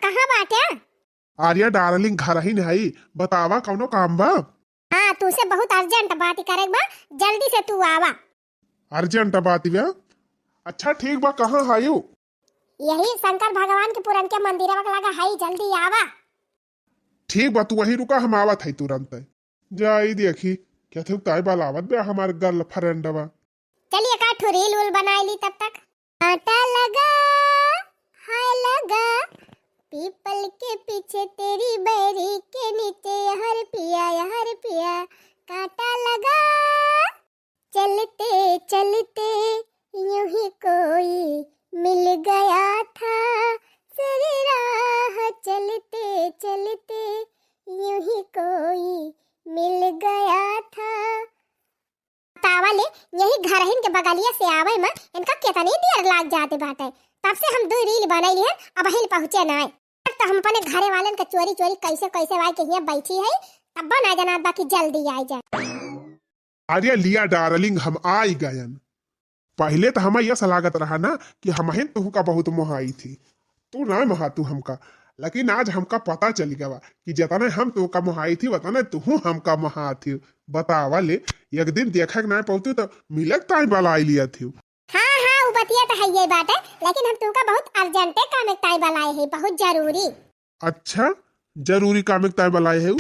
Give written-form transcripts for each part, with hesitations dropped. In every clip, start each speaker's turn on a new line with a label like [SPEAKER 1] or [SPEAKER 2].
[SPEAKER 1] कहाँ बाटे?
[SPEAKER 2] आर्या डार्लिंग घर ही नहीं, बतावा कौनो काम बा?
[SPEAKER 1] हाँ, तुझसे बहुत अर्जेंट बात करे बा, जल्दी से तू आवा।
[SPEAKER 2] अर्जेंट बात बा? अच्छा ठीक बा, कहाँ हायू?
[SPEAKER 1] यही शंकर भगवान के पुरन के मंदिर लगा है, जल्दी आवा।
[SPEAKER 2] ठीक बा, तू वहीं रुका, हम आवत है तुरंत। जाई देखी क्या थे काय बाल आवत बे हमारे गर्लफ्रेंड बा।
[SPEAKER 1] चलिए का ठो रील उल बनाई ली तब तक। आटा लगा हाय लगा, पीपल के पीछे तेरी बैरी के नीचे हर पिया कांटा लगा। चलते चलते यूं ही कोई मिल गया था, सरे राह चलते चलते यूं ही कोई मिल गया था। तावाले यही घर हिन के बगलिया से आवे में इनका कितनी देर लाग जाते बाटे, तब से हम 2 रील बनाई है, अब हिल पहुंचे ना है। तो हम अपने घरे वालन के चोरी चोरी कैसे कैसे वाई के यहाँ बैठी है, तब बना जना बाकी जल्दी आई जाए।
[SPEAKER 2] आर्या लिया डार्लिंग, हम आई गयन। पहले तो हमें यह लागत रहा ना कि हम तुह का बहुत मोहाई थी, तू ना महा तू हमका, लेकिन आज हमका पता चल गया कि जितना हम तो का मोहाई थी उतना तू हमका मोहा थी। बतावा ले, एक दिन देखा ना पहुंचू तो मिलक ताई बलाई लिया थी।
[SPEAKER 1] हाँ हाँ, वो बतिया तो है ये बात है, लेकिन हम तुमका बहुत अर्जेंट काम एक ताई बलाए है, बहुत जरूरी।
[SPEAKER 2] अच्छा, जरूरी काम एक ताई बलाई है?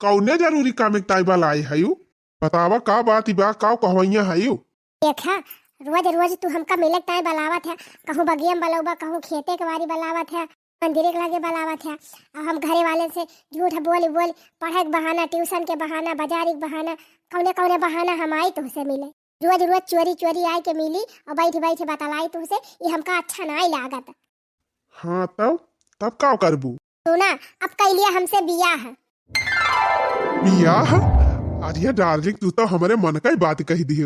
[SPEAKER 2] कौने जरूरी काम एक ताई बलाई है? बतावा का बात बा, का कहवैया है?
[SPEAKER 1] देखा रोज रोज तू हमका मिलक ताई बलावत है, कहूँ बगियम बलौबा, कहूँ खेते के बारी बलावत है, मंदिर के लगे बलावत है। और हम घरे वाले से झूठ बोल बोल, पढ़े के बहाना, ट्यूशन के बहाना, बाजार के बहाना, कौने कौने बहाना हम आई तुमसे मिले। रोज रोज चोरी चोरी आए के मिली और बैठ बैठ बतलाई तुमसे, ये हमका अच्छा नहीं लागत।
[SPEAKER 2] हाँ तब का करबू?
[SPEAKER 1] सुना, अब कैलिया हमसे बियाह।
[SPEAKER 2] बियाह? आर्या डार्लिंग, तू तो हमारे मन का ही बात कही दी।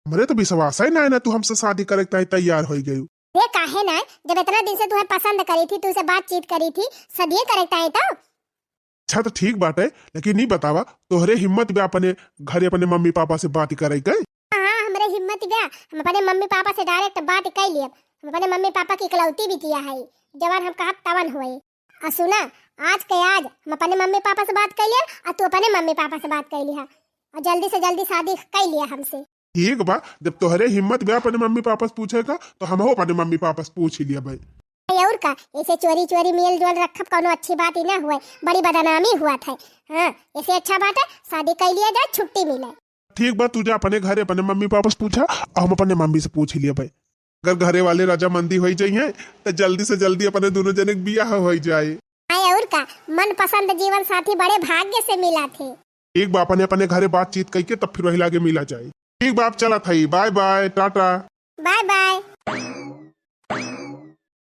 [SPEAKER 2] हमरे तो विश्वास ही ना तू हमसे शादी करे तैयार हो गई।
[SPEAKER 1] वे काहे ना, जब इतना दिन से तुम्हें पसंद करी थी, तुझसे बातचीत करी थी, सदिये करेक्ट आए तो।
[SPEAKER 2] अच्छा तो ठीक बात है, लेकिन नहीं बतावा तोहरे हिम्मत भी अपने घरे अपने मम्मी पापा से बात करे गए?
[SPEAKER 1] हाँ, हमरे हिम्मत गया, हम अपने मम्मी पापा से डायरेक्ट बात कर लिए। हम अपने मम्मी पापा की इकलौती भी किया है, जवान हम कहा तवन हुए। और सुना, आज के आज हम अपने मम्मी पापा से बात कर लिया और तू अपने मम्मी पापा से बात कर लिया, और जल्दी से जल्दी शादी कर लिया हमसे।
[SPEAKER 2] ठीक बा, जब तोहरे हिम्मत भी अपने मम्मी पापा से पूछेगा तो हम अपने मम्मी पापा से पूछ ही लिया भाई।
[SPEAKER 1] और का ऐसे चोरी चोरी मेल जोल रखब कोनो अच्छी बात ही ना हुए, बड़ी बदनामी हुआ था। हाँ, ऐसे अच्छा बात है शादी कर लिया जाए, छुट्टी मिले।
[SPEAKER 2] ठीक बा, तुझे अपने घरे अपने मम्मी पापा से पूछा और हम अपने मम्मी से पूछ लिया भाई। अगर घरे वाले रजामंदी हो जाइए तो जल्दी से जल्दी अपने दोनों जने बियाह हो जाए।
[SPEAKER 1] और का मन पसंद जीवन साथी बड़े भाग्य से मिला थे।
[SPEAKER 2] एक बार अपने घरे बातचीत करके तब फिर वही लागे मिला जाए। ठीक बाप, चला था, bye bye, tata
[SPEAKER 1] bye bye.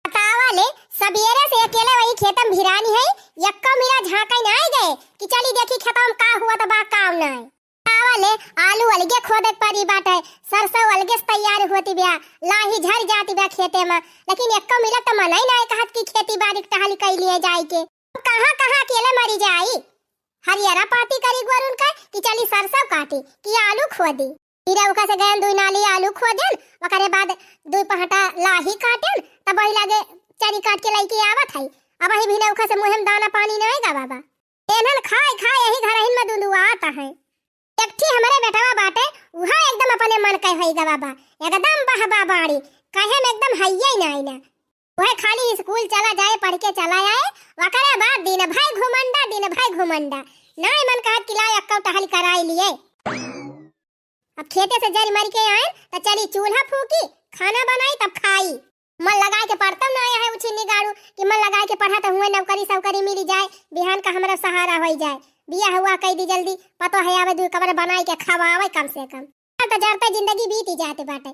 [SPEAKER 1] बतावाले सबेरे से अकेले वही खेतम भिरानी है, यक्का मिला झांका ना आ गए कि चली देखी खेतम का हुआ तो बा काम ना है। बतावाले आलू अलगे खोदत परी बात है, सरसों अलगे तैयार होती बिया, लाही झड़ जाती बिया खेते में, लेकिन यक्का मिला तो मना ही ना कहत की खेती बाड़ी टहली कर लिए जाए के। कहां कहां अकेले मरी जाई, हरियरा पाती करी गोरुन का कि चली सरसों काटी कि आलू खोदी। फिर उका से गयन 2 नाली आलू खोदन, ओकरे बाद 2 पहटा लाही काटन, तब वही लागे चरी काट के लई के आवत है। अब वही भी उका से मुंह में दाना पानी नहीं गा बाबा, एनन खाए खाए यही घर हिन में दुंदुआ आता है। एकठी हमारे बेटवा बाटे, उहा एकदम अपने मन के होई गा बाबा, एकदम बहबा बाड़ी, कहे में एकदम हइये ही नहीं ना। वह खाली स्कूल चला जाए, पढ़ के चला आए, वकरे बाद दिन भाई घुमंडा नहीं मन कहत कि ला अक्का टहल कराई लिए। अब खेते से जरी मर के आए तो चली चूल्हा फूकी, खाना बनाई तब खाई। मन लगाए के पढ़ता ना है उछिनी गाड़ू कि मन लगाए के पढ़ा तो हुए नौकरी सौकरी मिल जाए, बिहान का हमारा सहारा हो जाए। बिया हुआ कह दी जल्दी, पतो है आवे 2 कबर बनाई के खवावे कम से कम, तो जरता जिंदगी बीती जाते बाटे।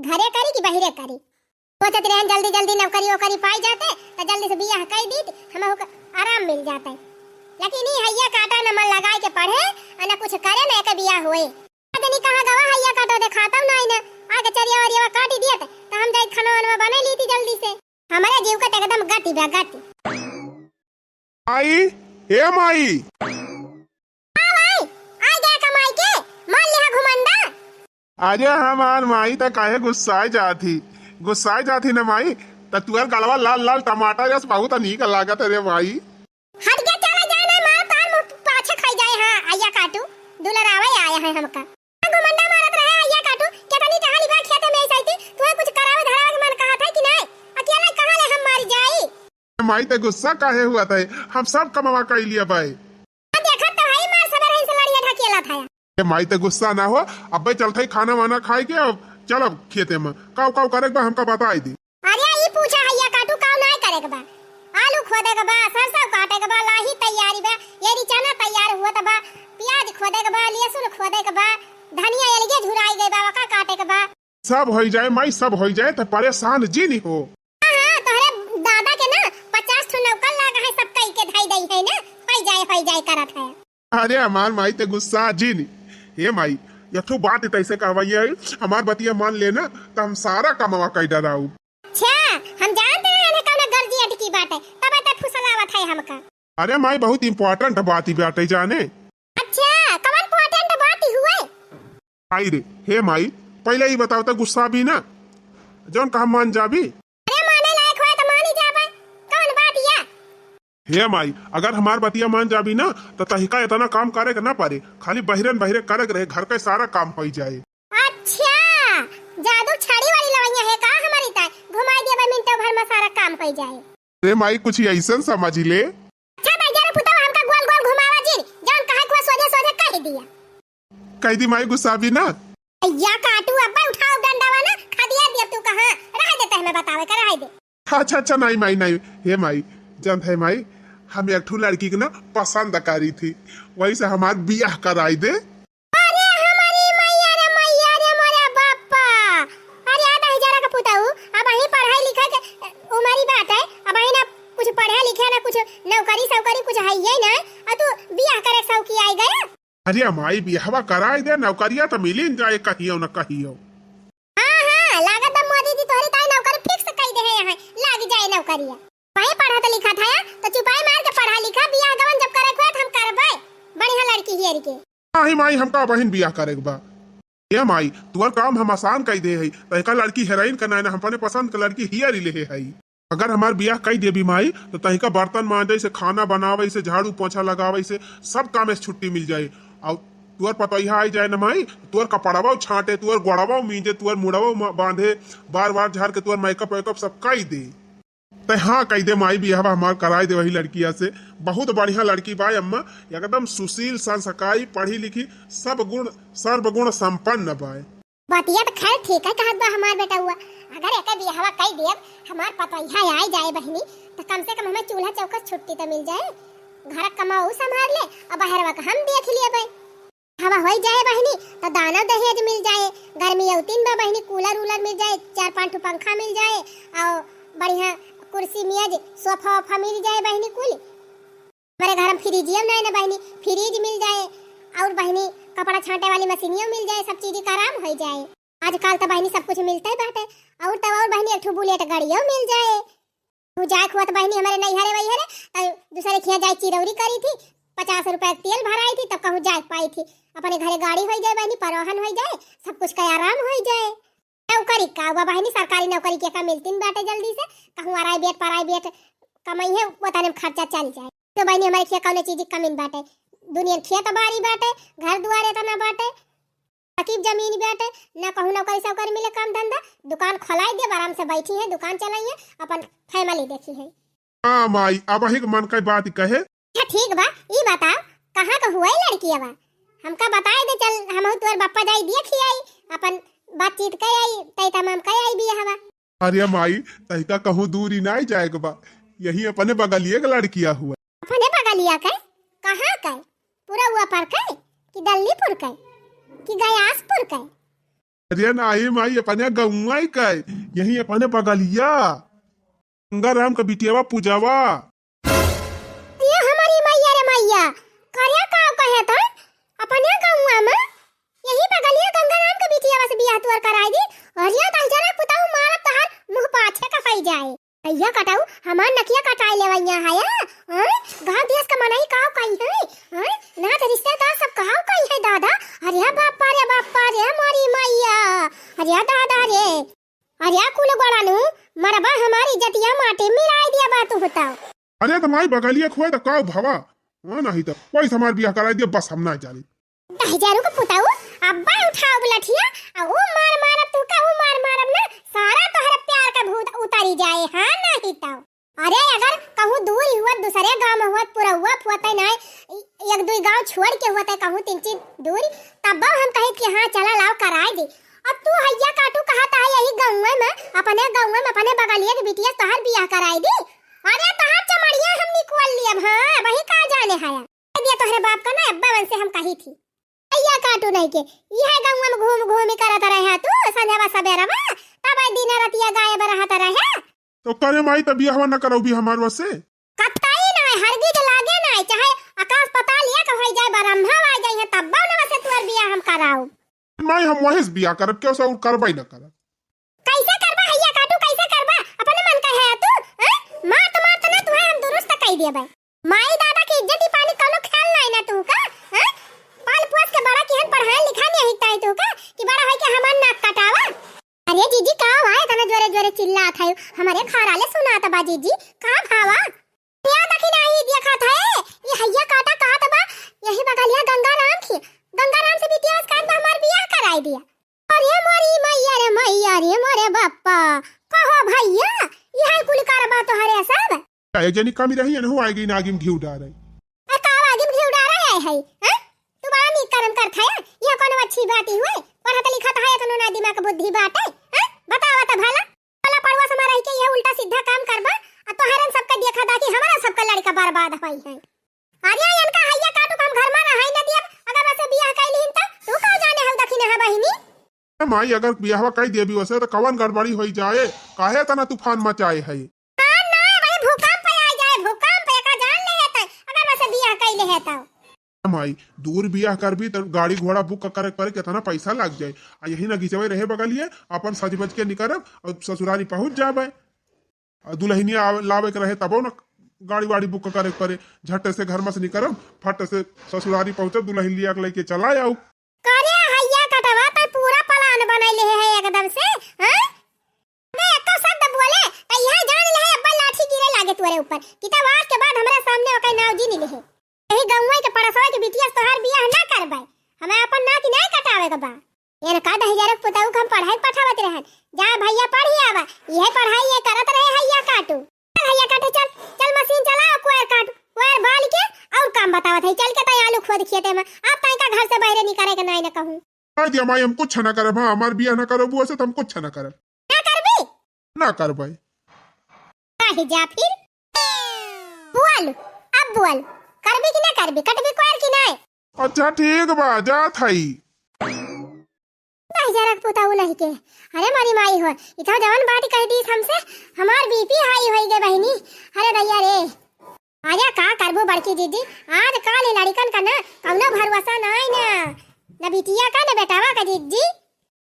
[SPEAKER 1] घरे करी कि बहिरे करी, सोचत रहन जल्दी जल्दी नौकरी ओकरी पाई जाते तो जल्दी से बिया कह दी हम आराम मिल जाता है। लेकिन नहीं हैया काटा न मन लगाए के पढ़े और न कुछ करे न एक बिया हुए। नहीं कहां गवा हैया काटो दिखाता नहीं ना, आगे चरिया वरिया काटी दिया तो हम जाई खाना वाना बना ली थी जल्दी से। हमारे जीव का एकदम गति बा गति।
[SPEAKER 2] आई ए माई,
[SPEAKER 1] हां भाई आ गया कमाई के, मान लिया घुमंडा।
[SPEAKER 2] अरे हमार माई तो काहे गुस्साए जाती न माई, तो तुअर गलवा लाल लाल टमाटर जस बहुत नीक लागत रे भाई।
[SPEAKER 1] हट गया चला जाए ना मार तार मुंह पाछे खाई जाए। हां आया काटू दुलरावे आया है हमका घुमंडा मारत रहे। आया काटू केतनी टहली बा खेते में ऐसी थी तू कुछ करावे धरावे के मन कहा था कि नहीं अकेला कहां ले हम मार जाई।
[SPEAKER 2] माई ते गुस्सा काहे हुआ था? हम सब कमावा कर लिया भाई।
[SPEAKER 1] देखा तो भाई मार सबर है से लड़िया ढकेला था।
[SPEAKER 2] ए माई ते गुस्सा ना हो अब भाई चलते खाना वाना खाए के अब चल अब खेते में काव काव करे बा हमका बताई दी।
[SPEAKER 1] अरे ये पूछा हैया काटू काव नहीं करे के बा आलू खोदे के बा सरसों काटे के बा लाही तैयारी बा येरी चना तैयार हुआ त बा प्याज खोदे के बा लहसुन खोदे के बा धनिया अलगे झुराई गई बा वका काटे के बा
[SPEAKER 2] सब हो जाए माई सब हो जाए तो परेशान जी नहीं हो।
[SPEAKER 1] हां तोहरे दादा के ना 50 ठो नौकर लागा है सब कई के धाई दई है ना होई जाए करत है।
[SPEAKER 2] अरे हमार माई ते गुस्सा जी नहीं। ए माई यथो बात तैसे कहवाइए हमार बतिया मान लेना तो हम सारा कमावा कर डराऊ।
[SPEAKER 1] अच्छा हम जानते हैं ना कौन गर्जी अटकी बात है तब तो फुसलावत है हमका।
[SPEAKER 2] अरे माई बहुत इम्पोर्टेंट बात ही बात है जाने।
[SPEAKER 1] अच्छा कौन इम्पोर्टेंट बात ही हुए?
[SPEAKER 2] आई रे हे माई पहले ही बताओ तो गुस्सा भी ना जौन कहा मान जाबी।
[SPEAKER 1] अरे माने लायक हो तो मान ही जाबे कौन बात या?
[SPEAKER 2] हे माई अगर हमार बतिया मान जाबी ना तो तहिका इतना काम करे के ना पारे खाली बहिरन बहिरे करे रहे घर का सारा काम हो जाए।
[SPEAKER 1] अच्छा जादू छड़ी वाली लवैया है का हमारी ताई घुमाई देबे मिनटों भर में सारा काम हो जाए।
[SPEAKER 2] रे माई कुछ ऐसा समझ ले।
[SPEAKER 1] अच्छा भाई जरा पुतवा हमका गोल गोल घुमावा जी जान कहे को सोझे सोझे कह दिया।
[SPEAKER 2] कह दी माई गुस्सा भी ना।
[SPEAKER 1] या काटू अब्बा उठाओ डंडावा ना खा दिया तू कहां रह देता है मैं बतावे कर रह दे।
[SPEAKER 2] अच्छा अच्छा नहीं माई नहीं हे माई जानत है माई हम एक ठू लड़की के ना पसंद करी थी वही से हमार बियाह कराई दे।
[SPEAKER 1] अरे हमारी मैया रे मोरे बापा। अरे आधा हजार का पुताऊ अब ही पढ़ाई लिखाई के उमरी बात है अब ही ना कुछ पढ़ा लिखा ना कुछ नौकरी सौकरी कुछ है ही ना और तू बियाह करे सौकी आई गया।
[SPEAKER 2] अरे माई बियाहवा कराई दे नौकरिया तो मिली जाए कहियो न कहियो।
[SPEAKER 1] हां लागत है मोदी जी तोहरी ताई नौकरी फिक्स कई दे है यहां लाग जाए नौकरिया। भाई पढ़ा तो लिखा था तो चुपाई मार के पढ़ा लिखा बियाह गवन जब करे खोत हम करबै बढ़िया लड़की हियर के।
[SPEAKER 2] नहीं माई हमका बहन बियाह करे के बा। ये माई तुअर काम हम आसान कई दे है तहिका लड़की हेरोइन करना है हमने पसंद के लड़की हियर ले है। अगर हमार बियाह कई देबी माई तो तहिका बर्तन मांजे से खाना बनावे से झाड़ू पोछा लगावे से सब काम से छुट्टी मिल जाए और तुअर पतोहिया आई जाए न माई तुअर कपड़ावा छाटे तुअर गोड़ावा मींजे तुअर मुड़ावा बांधे बार बार झाड़ के तुअर मेकअप वेकअप सब कई दे। तो हाँ कही दे माई बियाह हमार कराई दे वही लड़किया से बहुत बढ़िया लड़की बा अम्मा एकदम सुशील संस्कारी पढ़ी लिखी सब गुण सर्वगुण संपन्न बा।
[SPEAKER 1] बातिया तो खैर ठीक है कहत बा हमार बेटा हुआ अगर एके बियाहवा कई देब हमार पतोहिया आई जाए बहनी तो कम से कम हमें चूल्हा चौका छुट्टी तो मिल जाए घर कमाऊ संभाल ले और बाहरवा का हम देख लिए भाई हवा हो जाए बहनी तो दाना दहेज मिल जाए गर्मी औतीन बा बहनी कूलर उलर मिल जाए 4-5 पंखा मिल जाए और बढ़िया कुर्सी मेज सोफा वोफा मिल जाए बहनी कुल हमारे घर में फ्रिजियम नहीं ना बहनी फ्रिज मिल जाए और बहनी कपड़ा छांटे वाली मशीनियों मिल जाए सब चीज का आराम हो जाए। आजकल तो बहनी सब कुछ मिलता ही बाटे और तब और बहनी एक बुलेट गाड़ियों मिल जाए। तू जाए खुआ तो बहनी हमारे नहीं हरे वही हरे दूसरे खिया जाए चिरौरी करी थी 50 रुपए तेल भराई थी तब कहूँ जा पाई थी अपने घरे गाड़ी हो जाए बहनी परिवहन हो जाए सब कुछ का आराम हो जाए। नौकरी का हुआ बहनी सरकारी नौकरी के का मिलती बाटे जल्दी से कहूँ प्राइवेट कमाई है बताने में खर्चा चल जाए तो बहनी हमारे खिया कौन चीज कमी बाटे दुनिया खेत बाड़ी बाटे घर दुआर इतना बाटे तकीब जमीन बाटे ना कहूँ नौकरी सौकरी मिले काम धंधा दुकान खोलाई दे आराम से बैठी है दुकान चलाई है अपन फैमिली देखी है।
[SPEAKER 2] हाँ माई अब ही मन का बात कहे
[SPEAKER 1] ठीक बा ई बताओ कहाँ का हुआ लड़की अब हमका बताए दे चल हम तोर बापा जाई देखी आई अपन बातचीत कई आई तई तमाम कई आई बिया हवा।
[SPEAKER 2] अरे माई तहिका कहूँ दूरी नहीं जाएगा बा यही अपने बगलिए का लड़किया हुआ
[SPEAKER 1] अपने बगलिया का कहाँ का पूरा हुआ पर का कि दल्लीपुर का कि गयासपुर का?
[SPEAKER 2] अरे नहीं माई अपने गौवा का यही अपने बगलिया गंगाराम का बिटियावा पूजावा
[SPEAKER 1] ये हमारी मैया रे मैया करया का कहे तो अपने गौवा में यही बगलिया गंगाराम का बिटियावा से बियाह तुअर कराई दी और ये तंजरा पुताऊ मारा तहर मुंह पाछे का फई जाए भैया कटाऊ हमार नकिया कटाई लेवैया हाया हैं गांव देश का मनाई काव कई है हैं ना तो रिश्तेदार सब काव कई है दादा। अरे बापा रे मारी मैया अरे दादा रे अरे कुल गोड़ा नु मरबा हमारी इज्जतिया माटी में मिला दिया बा तू बताओ।
[SPEAKER 2] अरे तो माई बगलिया खोए तो का भवा हाँ नहीं तो कोई हमार बियाह करा दिया बस हम ना जानी।
[SPEAKER 1] 10,000 को पुताऊ अब्बा उठाओ बुलठिया आ वो मार मारब तू का वो मार मारब ना सारा तोहरा प्यार का भूत उतारी जाए हां नहीं तो। अरे अगर कहूँ दूर हुआ दूसरे गांव में हुआ पूरा हुआ फुआता ना एक दो गांव छोड़ के हुआ कहूँ 3 दूर तब हम कहे कि हाँ चला लाओ कराए दे। अब तू हैया काटू कहता है यही गांव में अपने बगलिया के बिटिया तोहर बियाह कराई दी। अरे तोहर चमड़िया हम निकल लिए हां वही का जाने है दिया तोहरे बाप का ना अब्बा वन से हम कही थी हैया काटू नहीं के यह गांव में घूम घूम करत रहे तू संध्यावा सवेरा तब दिन रातिया गायब रहत रहे।
[SPEAKER 2] तो करे माई तब बियाह ना करो भी हमार वसे
[SPEAKER 1] कतई ना हरगिज लागे ना चाहे आकाश पता लिया कि होई जाए ब्रह्मा आ जाए तब ना वसे तोर बियाह हम कराऊ।
[SPEAKER 2] माई हम वही से बियाह करब क्यों सब करबई ना करब।
[SPEAKER 1] कैसे करबा हैया काटू कैसे करबा अपने मन का है तू मात ना तू हम दुरुस्त कह देबे। माई दादा की इज्जत पानी कोनो ख्याल नहीं ना तू का पाल पुआस के बड़ा केहन पढ़ाई लिखा नहीं हिकता है तू का कि बड़ा होई के हमन नाक कटावा। अरे जीजी का भाई तना जोरे जोरे चिल्लात है हमारे खाराले सुनाता बा जीजी का भावा क्या दखी नहीं देखा था ये हैया काटा कहा था बा यही बगलिया गंगाराम से बिटिया काट बा हमार बियाह कराई दिया। अरे मैया रे मोरे बाप्पा कहो भैया यह कुल करबा तो हरे सब
[SPEAKER 2] काहे जनी कमी रही न हो आएगी नागिम घी उड़ा रही
[SPEAKER 1] का आगिम घी उड़ा रहा है तू बड़ा नीक कर्म करता है यह कोनो अच्छी बात ही हुई पढ़त लिखत है कोनो ना दिमाग बुद्धि बात है बतावा त भला भला पढ़वा से रह के यह उल्टा सीधा काम करबा आ तोहरन सबका देखा दा कि हमारा सबका लड़का बर्बाद होई है। अरे इनका हैया काटू हम घर में रहाई न दियब अगर वैसे बियाह कैलिन त तू का जाने हम दखी ना बहिनी।
[SPEAKER 2] माई अगर बियाह कई देबी वसे तो कवन गड़बड़ी होई जाए काहे तना तूफान मचाए है
[SPEAKER 1] ना भाई भूकंप आ जाए भूकंप का जान ले है अगर वैसे बियाह कैले है त
[SPEAKER 2] माई दूर बियाह कर भी तो गाड़ी घोड़ा बुक करे पर कितना पैसा लग जाए आ यही ना घिचवे रहे बगलिए अपन सज बज के निकरब और ससुराली पहुंच जाबे दुल्हनी लावे के रहे तबो ना गाड़ी वाड़ी बुक करे परे झट से घर में से निकरब फट से ससुराली पहुंचब दुल्हन लिया के लेके चला आऊ।
[SPEAKER 1] करे हैया कटवा त पूरा प्लान बनैले है एकदम से हैं मैं एक शब्द बोले त यहां जान ले अब्बा लाठी गिरे लागे तोरे ऊपर कि तब आज के बाद हमरा सामने ओके नाव जी नहीं ले यही गौवा के पड़सवा के बिटिया तोहार बियाह ना करबे हमें अपन ना कि नहीं कटावे के बा एन का 10,000 पुताऊ हम पढ़ाई पठावत रहन जा भैया पढ़ी आवा यह पढ़ाई ये करत रहे हैया काटू चल हैया काटे चल मशीन चलाओ कोयर काट कोयर बाल के और काम बतावत है चल के तय आलू खोद खेते में अब तय का घर से बाहर निकले के नहीं ना कहूं
[SPEAKER 2] आ दिया माई हम कुछ ना करब हमार बियाह ना करब वसे तो हम कुछ ना करब
[SPEAKER 1] ना करबी
[SPEAKER 2] ना करबई
[SPEAKER 1] काहे जा फिर बोल अब बोल करबी कि ना करबी कटबी कोयर कि नहीं।
[SPEAKER 2] अच्छा ठीक बा जा थाई
[SPEAKER 1] 10,000 पुताऊ नहीं के अरे मारी माई हो इतना जवान बात कह दी हमसे हमार बीपी हाई होई गे बहिनी। अरे भैया रे आजा का करबो बड़की दीदी आज काल लड़कन का ना कौनो भरोसा नहीं ना बिटिया का ना बेटावा का दीदी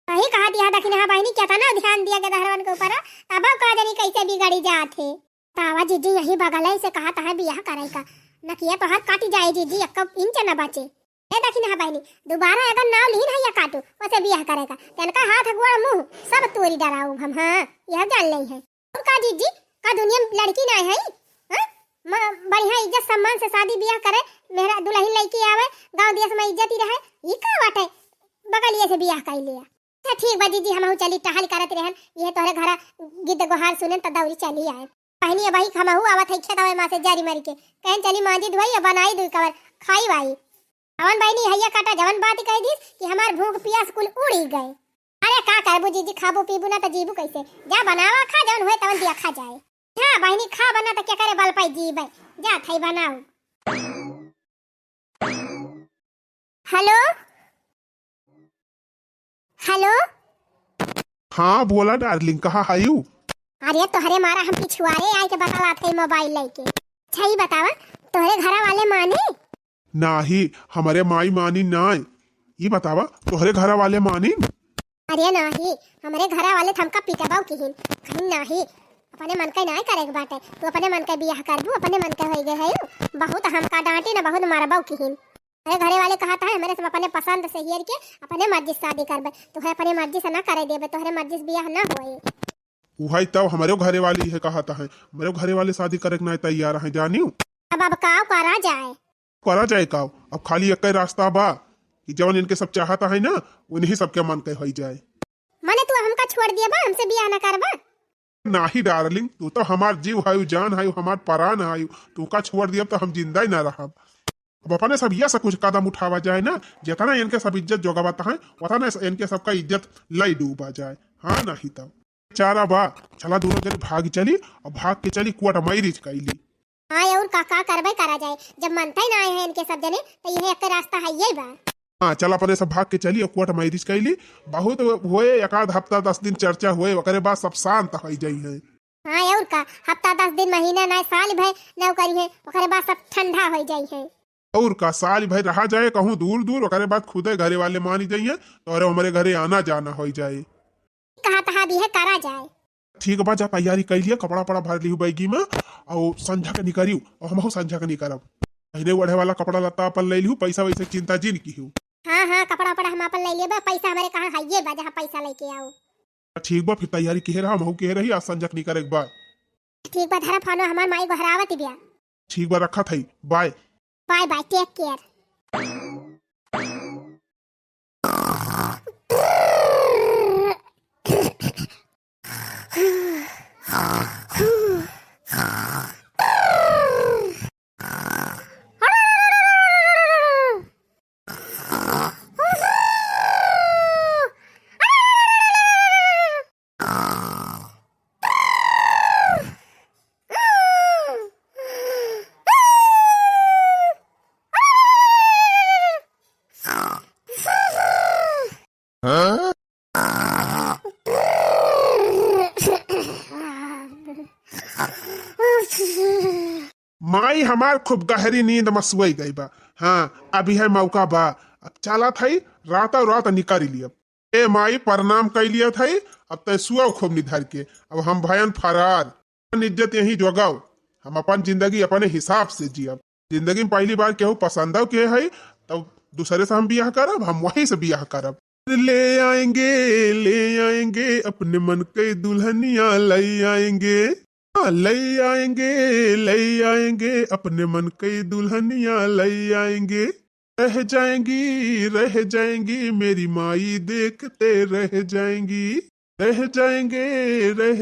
[SPEAKER 1] वही कहा दिया दखिन हां बहिनी कितना ध्यान दिया के दहरवन के ऊपर तब का जानी कैसे बिगड़ी जाथे तावा दीदी यही बगल से कहा था बियाह करे का न किया तो हाथ काटी जाए दीदी एक इंच न बचे ए दखिन हां बहिनी दोबारा अगर नाव लीन है या काटू वैसे बियाह करेगा तनका हाथ गोड़ मुंह सब तोरी डराऊ हम हां यह जान ले है और का दीदी का दुनिया लड़की ना है बढ़िया इज्जत सम्मान से शादी बियाह करे मेरा दुल्हन लड़की आवे गांव देश में इज्जत ही रहे ई का बाटे बगलिए से बियाह कर लिया। अच्छा ठीक बा दीदी हम चली टहल करत रहन ये तोरे घर गिद्ध गोहार सुनन त दौड़ी चली आए पहनी भाई खमहू आवत है खेत में से जारी मरी के कहन चली मांजी धोई बनाई दुई कवर खाई भाई अवन भाई नहीं हैया काटा जवन बात कह दी कि हमार भूख प्यास कुल उड़ी गए। अरे का करबू जीजी खाबू पीबू ना त जीबू कैसे जा बनावा खा जवन होए तवन दिया खा जाए हां बहिनी खा बना त क्या करे बल पाई जीबे जा थई बनाओ। हेलो हेलो
[SPEAKER 2] हाँ बोला डार्लिंग कहाँ आयु।
[SPEAKER 1] अरे तोहरे मारा हम पिछुआरे आए के बतला थे मोबाइल लेके सही बतावा तोहरे घर वाले माने
[SPEAKER 2] नाही हमारे माई मानी नाय ये बतावा तोहरे घर वाले मानी।
[SPEAKER 1] अरे नाही हमारे घर वाले थमका पीटबाऊ किहिन कहीं नाही अपने मन के नहीं करे बाटे तू अपने मन के बियाह करबू अपने मन के होई गे है बहुत हमका डांटी ना बहुत मारबाऊ किहिन अरे घरे वाले कहा था हमारे सब अपने पसंद से हियर के अपने मर्जी से शादी करबे तोहरे अपने मर्जी से ना करे देबे तोहरे मर्जी से बियाह ना होए।
[SPEAKER 2] वही तब हमारे घरे वाली है कहता है, हमारे घरे वाले शादी करे के नहीं तैयार है जानियो।
[SPEAKER 1] अब का करा जाए?
[SPEAKER 2] करा जाए का? अब खाली एक रास्ता बा कि जवन इनके सब चाहता है ना उन्हीं सबके मन के हो जाए।
[SPEAKER 1] माने तू हमका छोड़ दिया बा, हमसे बियाह ना करबा?
[SPEAKER 2] नाही डार्लिंग, तू तो हमार जीव है, जान है, हमार प्राण है, तू का छोड़ दिया तो हम जिंदा ही ना रहा। अब अपने सब यह सब कुछ कदम उठावा जाए ना, जितना इनके सब इज्जत जोगावाता है उतना इनके सबका इज्जत लई डूबा जाए। हाँ नहीं तब चारा बा, चला दोनों जन भाग चली और भाग के चली कोर्ट मैरिज कैली।
[SPEAKER 1] हाँ और का करबे करा जाए, जब मनता ही ना आए हैं इनके सब जने तो यही एक रास्ता है ये बा।
[SPEAKER 2] हाँ चल अपने सब भाग के चली और कोर्ट मैरिज कैली। बहुत हुए एक आध हफ्ता 10 दिन चर्चा हुए, ओकरे बाद सब शांत हो जाई है।
[SPEAKER 1] हाँ और का हफ्ता 10 दिन महीना ना साल भर न करी है, ओकरे बाद सब ठंडा हो जाई है।
[SPEAKER 2] और का साल भर रहा जाए कहूँ दूर दूर, ओकरे बाद खुदे घरे वाले मान जाइए तो हमारे घरे आना जाना हो जाए।
[SPEAKER 1] कहा तहा भी है करा जाए।
[SPEAKER 2] ठीक बा, जा तैयारी कर लिया, कपड़ा पड़ा भर ली बैगी में और संझा के निकरियो और हम संझा के निकरब। पहले ओढ़े वाला कपड़ा लत्ता अपन ले लियो, पैसा वैसे चिंता जिन की हूँ।
[SPEAKER 1] हाँ हाँ कपड़ा पड़ा हम अपन ले लेबा, पैसा हमारे कहाँ है ये बा जहाँ पैसा लेके आओ।
[SPEAKER 2] ठीक बा, फिर तैयारी के रहा हम के रही, आज संझा के निकर एक बार।
[SPEAKER 1] ठीक बा, धरा फोनो हमार माई को हरावत बिया।
[SPEAKER 2] ठीक बा, रखा थई, bye
[SPEAKER 1] bye bye, take care.
[SPEAKER 2] माई हमार खूब गहरी नींद में सुई गई बा। हाँ अभी है मौका बा, अब चला थई रात रात निकाली लिया। ए माई प्रणाम कर लिया थई, अब तय सुआ खूब निधर के, अब हम भयन फरार। इज्जत यही जोगाओ, हम अपन जिंदगी अपने हिसाब से जियब। जिंदगी में पहली बार केहू पसंद के है तब दूसरे से हम बियाह करब, हम वहीं से बियाह करब। ले आएंगे अपने मन के दुल्हनिया ले आएंगे, ले आएंगे अपने मन की दुल्हनिया ले आएंगे। रह जाएंगी मेरी माई देखते रह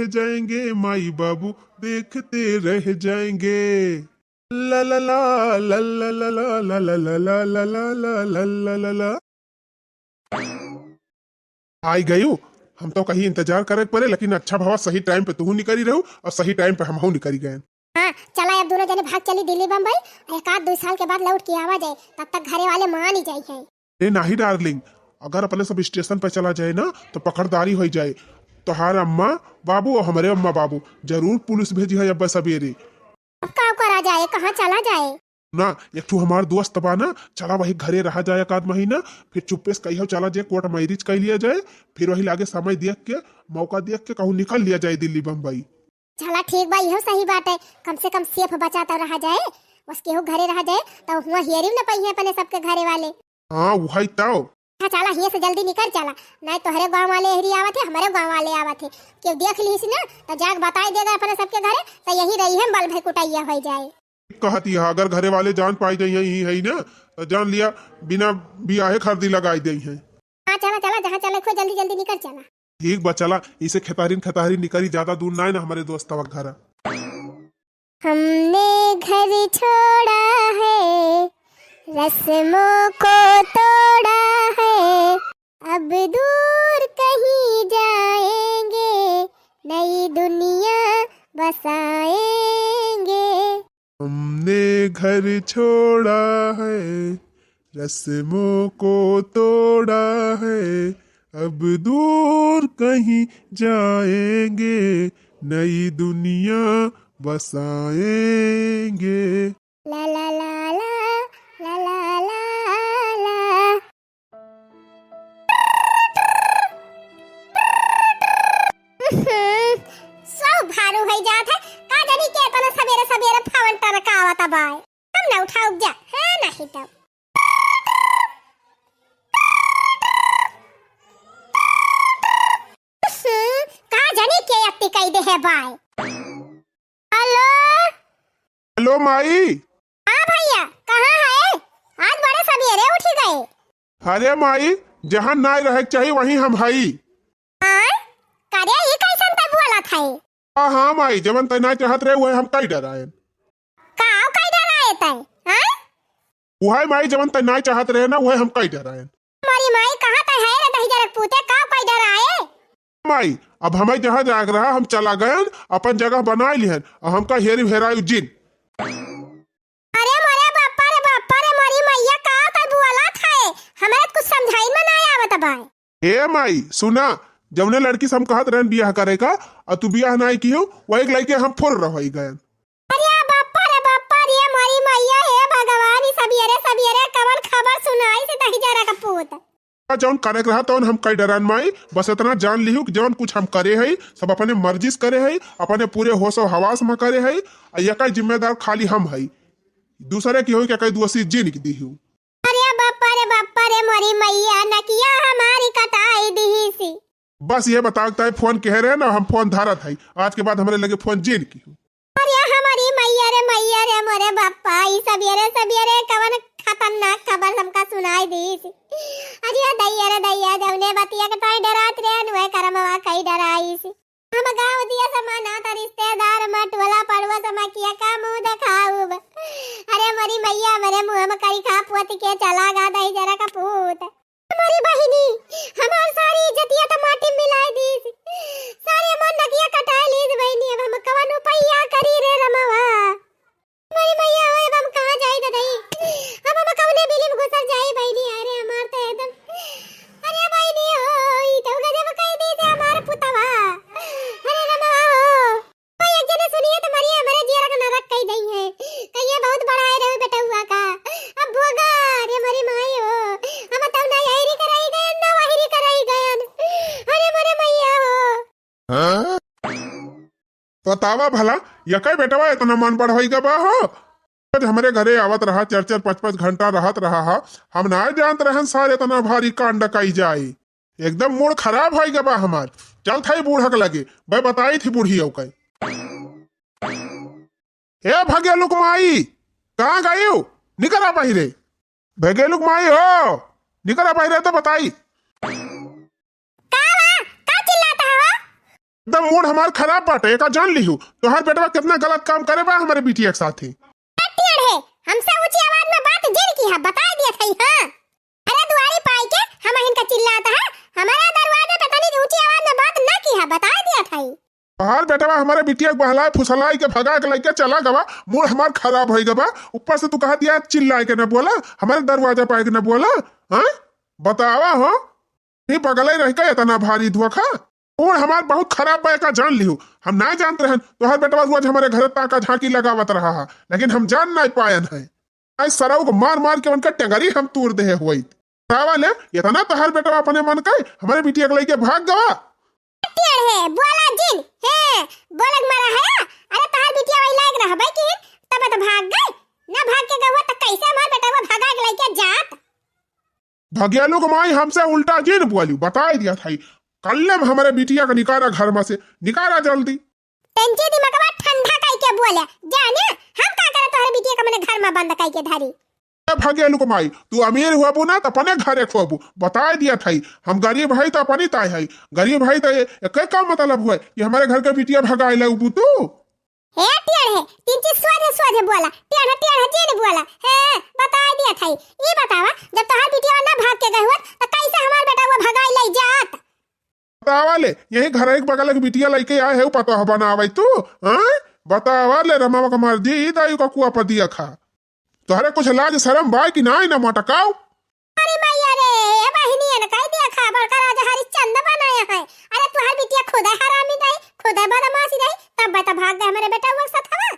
[SPEAKER 2] जाएंगे माई बाबू देखते रह जाएंगे। ला ला ला ला ला ला ला ला ला ला ला ला ला ला ला। आई गयू, हम तो कहीं इंतजार करे पड़े, लेकिन अच्छा भावा सही टाइम पे तू निकली रहू और सही टाइम पे हम निकली गए।
[SPEAKER 1] हाँ चला अब दोनों जने भाग चली दिल्ली बम्बई, एक आध 2 साल के बाद लौट के आवा जाए, तब तक घरे वाले मान ही जाए है।
[SPEAKER 2] ए नहीं डार्लिंग, अगर अपने सब स्टेशन पे चला जाए ना तो पकड़दारी हो जाए। तोहार अम्मा बाबू और हमारे अम्मा बाबू जरूर पुलिस भेजी है अब सवेरे।
[SPEAKER 1] अब का करा जाए, कहाँ चला जाए?
[SPEAKER 2] ना एक ठू हमार दोस्त बा ना, चला वही घरे रहा जाए एक आध महीना, फिर चुप्पे से कही चला जाए कोर्ट मैरिज कर लिया जाए, फिर वही लागे समय देख के मौका देख के कहूँ निकल लिया जाए दिल्ली बम्बई।
[SPEAKER 1] चला ठीक बा, यह सही बात है, कम से कम सेफ बचाता रहा जाए, बस केहू घरे रहा जाए तो हुआ हियरिंग न पाई है अपने सबके घरे वाले।
[SPEAKER 2] हाँ वही तो।
[SPEAKER 1] हाँ चला हिये से जल्दी निकल चला, नहीं तो हरे गाँव वाले हरी आवा थे, हमारे गाँव वाले आवा थे, क्यों देख ली ना तो जाग बताई देगा अपने सबके घरे, तो यही रही है बल भाई कुटाइया हो जाए।
[SPEAKER 2] कहती है अगर घरे वाले जान पाई जाई यही है ना तो जान लिया बिना बियाहे खर्दी लगाई दी है।
[SPEAKER 1] हाँ चला चला, जहाँ चले खो जल्दी जल्दी निकल चला।
[SPEAKER 2] ठीक बा चला, इसे खेतारीन निकली, ज्यादा दूर ना है ना हमारे दोस्त घर।
[SPEAKER 1] हमने घर छोड़ा है, रस्मों को तोड़ा है, अब दूर कहीं जाएंगे, नई दुनिया बसाएंगे।
[SPEAKER 2] हमने घर छोड़ा है, रस्मों को तोड़ा है, अब दूर कहीं जाएंगे, नई दुनिया बसाएंगे।
[SPEAKER 1] ला ला ला ला ला ला ला। सौ भारू है जात है, का जानी के तना सवेरे सवेरे फावन टरका आवता बाय, हम ना उठाओ जा है नहीं तब। का जानी के बेइज्जती कई दे है बाय। हेलो
[SPEAKER 2] हेलो माई।
[SPEAKER 1] हाँ भैया कहाँ है? आज बड़े सवेरे उठ गए।
[SPEAKER 2] अरे माई, जहाँ ना रहे चाहिए वहीं हम हई।
[SPEAKER 1] हाँ करे ये कैसन तब वाला था?
[SPEAKER 2] हाँ माई, जवन तना चाहत रहे वही हम कई डराए।
[SPEAKER 1] काव कई डराए तय? हाँ
[SPEAKER 2] वही माई, जवन तना चाहत रहे ना वही हम कई डराए।
[SPEAKER 1] हमारी माई कहाँ तय है रे दही जरक पूते काव कई डराए?
[SPEAKER 2] माई अब हमें जहाँ जाग रहा हम चला गए, अपन जगह बना लिहन और हमका हेरी हेराई जिन।
[SPEAKER 1] अरे बाप्पा रे मारी मैया काव तय बुआला था? हमें कुछ समझाई में ना आवत बाय।
[SPEAKER 2] ए माई सुना, जवने लड़की से हम कहत रहन बियाह करेगा और तू बियाह नहीं कियो, वही लड़के हम फुर रही गए।
[SPEAKER 1] अरे बाप्पा रे मारी मैया हे भगवान, ई सबियरे कवन खबर सुनाई से दही जरक पूत।
[SPEAKER 2] जौन करे रहा तो हम कई डरान माई, बस इतना जान लिहू कि जौन कुछ हम करे है सब अपने मर्जी से करे है, अपने पूरे होश और हवास में करे है, और यका जिम्मेदार खाली हम है, दूसरे की हो क्या कई दोषी जिन की दी हूँ।
[SPEAKER 1] अरे बाप्पा रे मारी मैया नकिया हमारी कटाई दी सी।
[SPEAKER 2] बस ये बताता है फोन कह रहे ना, हम फोन धारत है, आज के बाद हमारे लगे फोन जिन की हूँ।
[SPEAKER 1] अरे हमारी मैया रे मोरे बाप्पा, ई सबियरे कवन खतरनाक खबर हमका सुनाई दी सी। अरे दैया जवने बतिया के ताई डरात रे नुए करमवा कई डराई सी। हम गांव दिया समाना त रिश्तेदार मटवला पड़वा समा किया का मुंह दिखाऊ। अरे मरी मैया मरे मुंह में कई खा पोत के चला गा दही जरा का पूत। हमारी बहिनी हमार सारी इज्जतिया तो माटी मिलाई दी सी। सारे मन नकिया कटाई लीज बहिनी, अब हम कवन उपाया करी रे रमवा। मरी मैया ओए हम कहां जाई दई? अब हम कवने बिली में घुसर जाई बहिनी? अरे हमार तो एकदम, अरे बहिनी ओई तो गजब कह दी से हमार पुतवा। अरे रमवा हो कोई एक जने सुनिए तो मरिए हमारे जिया का नरक कह दई है, कहिए बहुत बड़ा है रे बेटा हुआ का। अब भोगा रे मरी माई हो, हम तब ना यही कराई गए ना वही कराई गए। अरे मरे मैया हो
[SPEAKER 2] बतावा भला यका बेटवा इतना मन बढ़ाई बा हो? हमारे घरे आवत रहा 4-5 घंटा रहत रहा, हम ना जानत रहन सारे इतना भारी कांड कई जाए, एकदम मूड खराब हो गया बा हमार। चल था बूढ़क लगे भाई बताई थी बूढ़ी कई। ए भगेलुक माई कहाँ गई हो? निकला पहिरे भगेलुक माई हो, निकला पहिरे तो बताई। एकदम मूड हमार खराब बाटे, का जान ली हूँ तोहार बेटवा कितना गलत काम करे बा हमारे बिटिया के साथ ही।
[SPEAKER 1] हमसे ऊंची आवाज में बात जिन की है बता दिया था। हां अरे दुआरी पाई के हम इनका चिल्लाता है, हमारा दरवाजा पे तनी ऊंची आवाज में बात ना की है बता दिया था।
[SPEAKER 2] तोहार बेटवा हमारे बिटिया के बहलाए फुसलाए के भगा के लेके चला गवा, मूड हमार खराब हो गवा। ऊपर से तू कहा दिया चिल्लाए के न बोला, हमारे दरवाजा पाए के न बोला। हाँ बतावा हो नहीं बगल रह के इतना भारी धोखा, मूड हमार बहुत खराब बा का जान लिहू। हम ना जानते रहन तोहर बेटवा रोज हमारे घर ताका झांकी लगावत रहा है, लेकिन हम जान नहीं पायन है। आज सराव को मार मार के उनका टेंगरी हम तोड़ दे हुई सावल है, इतना तोहर बेटवा अपने मन के हमारे बिटिया के लेके भाग गवा।
[SPEAKER 1] है बोला जिन है बोलक मारा है। अरे तोहर बिटिया वही लायक रह भाई कि तब तो भाग गए ना, भाग के गवा तो कैसे हमार बेटवा भागा के लेके जात?
[SPEAKER 2] भगेलू को माई हमसे उल्टा जिन बोली बता दिया था, कल हमारे बिटिया का निकारा घर में से निकारा जल्दी।
[SPEAKER 1] टेंची दिमागवा ठंडा काई के बोले जाने हम का करे तोहर बिटिया का मने घर में बंद काई के धारी।
[SPEAKER 2] भगेलू को माई तू अमीर हुआबू ना तो अपने घरे खोबू, बता दिया था हम गरीब भाई तो अपनी ताई है, गरीब भाई तो एक का मतलब हुआ कि हमारे घर के बिटिया भगाए लगबू तू।
[SPEAKER 1] हे टेढ़ है तीन चीज स्वाद बोला, टेढ़ जिन बोला है बता दिया था। ई बतावा जब तोहर बिटिया ना भाग के गए हुआ तो कैसे हमार बेटा वो भगाई ले जात?
[SPEAKER 2] बतावा ले यही घर एक बगल की बिटिया लेके आए है पता हो बनावे तू। हाँ बतावा ले रमावा का मर्जी दायु का कुआ पर दिया खा, तोहरे कुछ लाज शर्म बाई कि नाई ना मटकाओ।
[SPEAKER 1] अरे मैया रे ये बहिनी ने कह दिया खबर का राजा हरिश्चंद्र बनाया है। अरे तोहर बिटिया खुद हरामी नहीं खुद बदमाशी नहीं तब बता भाग गए हमारे बेटा वो साथ हवा।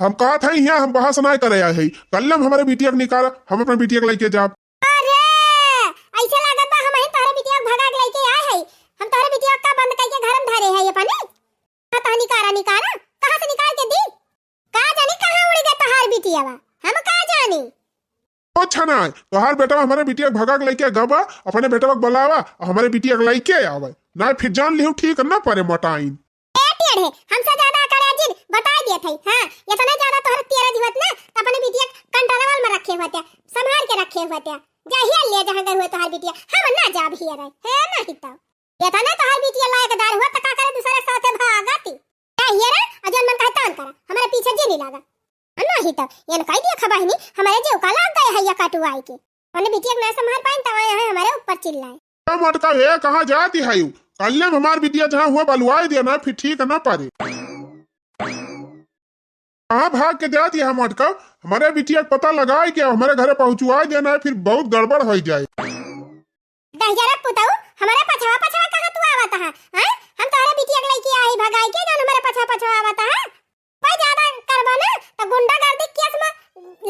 [SPEAKER 2] हम कहा था यहाँ हम बहस नहीं करे आए है, कल हमारे बिटिया को निकाला हम अपने बिटिया को लेके जाब।
[SPEAKER 1] अरे ऐसे लागत बा हम तोहर बिटिया को भगा के लेके आए है, हम तोहर बिटिया का बंद करके घर में धरे है ये पानी। पता निकारा कहां से निकाल के दी? का जानी कहां उड़ गया तोहर बिटिया बा, हम का जानी।
[SPEAKER 2] अच्छा ना तोहार बेटा हमारे बिटिया भगा के लेके गवा, अपने बेटा को बुलावा और हमारे बिटिया को लेके आवे ना, फिर जान लियो ठीक ना परे मोटाइन।
[SPEAKER 1] ए अकड़ है, हमसे ज्यादा अकड़ है जिन बता दिए थे। हां इतना ज्यादा तोहर तेरा जीवत ना त अपने बिटिया कंट्रोल में रखे होते, संभाल के रखे होते। जाहिया ले जहां गए हुए तोहर बिटिया हम ना जा भी है नहीं तो इतना तोहर बिटिया लायकदार हुआ त का करे दूसरे साथे भागती जाहिया रे अजन मन कहता करा हमारे पीछे जे नहीं लगा नहीं तो ये कह दिया खबरनी हमारे जो का लाग गए है या कटुआई के अपने बिटिया ना संभाल पाइन त है हमारे ऊपर चिल्लाए
[SPEAKER 2] मटका है कहां जाती है यू कल हमार बिटिया जहां हुआ बलवाई दिया ना फिर ठीक ना पारे कहाँ भाग के जाती है मटका हमारे बिटिया का पता लगाए कि हमारे घरे पहुंचवा देना है फिर बहुत गड़बड़ हो जाए
[SPEAKER 1] दहजरा पुताऊ हमारे पछवा पछवा कहां तू आवता है हैं हम तोहरे बिटिया के लेके आई भगाई के ना हमारे पछवा पछवा आवता है कोई ज्यादा करबो ना तो गुंडागर्दी केस में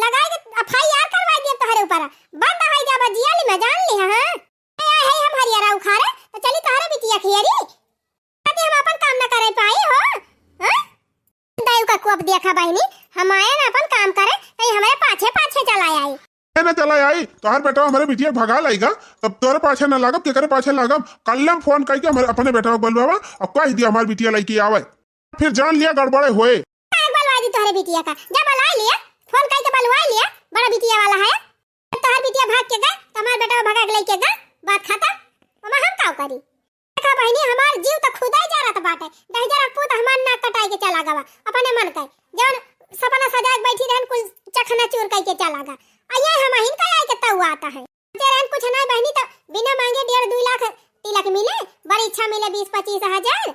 [SPEAKER 1] लगाए के एफआईआर करवा दे तोहरे ऊपर बंद हो जाबा जियाली में जान ली हां है हम हरियारा उखारे तो चली तोहरे बिटिया खियरी ताकि हम अपन काम ना करे पाई हो हैं दायु का कोप देखा बहनी हम आए ना अपन काम करे कहीं हमारे पाछे पाछे चला आई
[SPEAKER 2] ना चला आई तोहर बेटा हमारे बिटिया भगा लाएगा तब तोरे पाछे ना लागब केकरे पाछे लागब कल्लम फोन करके हमारे अपने बेटा को बुलवावा और कह दिया हमारी बिटिया लेके आवे फिर जान लिया गड़बड़े होए
[SPEAKER 1] बुलवा दी तोहरे बिटिया का जा बुला लिया फोन करके बुलवा लिया बड़ा बिटिया वाला है तोहर बिटिया भाग के गए हमारे बेटा भगा के लेके गए बात खत्म हम का करी देखा बहनी हमार जीव तो खुदाई जा रहा बाटे दहजरा पूत हमार नाक कटाई के चला गवा अपने मन के जौन सपना सजा के बैठी रहन कुल चखना चूर के चला गा आये हम हिन का आए के तऊ आता है तेरन कुछ ना बहनी तो बिना मांगे 1.5-2 लाख तिलक मिले बड़ी इच्छा मिले 20-25 हजार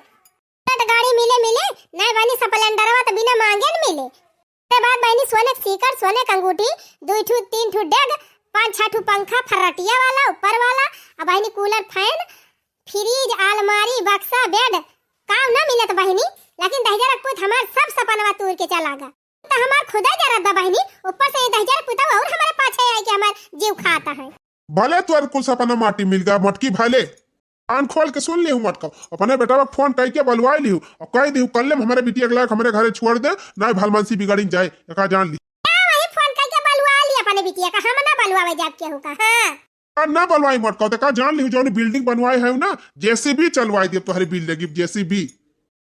[SPEAKER 1] गाड़ी मिले नहीं बहनी स्प्लेंडरवा तो बिना मांगे न मिले के बाद बहनी सोने सीकर सोने का अंगूठी 2 ठू 3 ठू डेग 5-6 ठू पंखा फरटिया वाला ऊपर वाला अब बहनी कूलर फैन फ्रिज अलमारी बक्सा बेड काम ना मिलत बहनी लेकिन दहजरा पुत हमार सब सपनवा तोड़ के चला गा तो हमार खुदा जरा दा बहनी ऊपर से दहजरा पुत और हमारे पाछे आई के हमार जीव खाता है
[SPEAKER 2] भले तोर कुल सपना माटी मिल गया मटकी भले कान खोल के सुन ली हूँ मटका अपने बेटा को फोन करके बुलवा ली हूँ और कह दी कल हमारे बिटिया के लायक हमारे घरे छोड़ दे ना भलमनसी बिगड़ी जाए एक जान ली
[SPEAKER 1] वही फोन करके बुलवा ली अपने बिटिया का हम ना बुलवावे जाब के होगा हां
[SPEAKER 2] ना बनवाई मटका तो का जान ली जो बिल्डिंग बनवाई है ना जेसीबी चलवाई दी तुम्हारी बिल्डिंग जेसीबी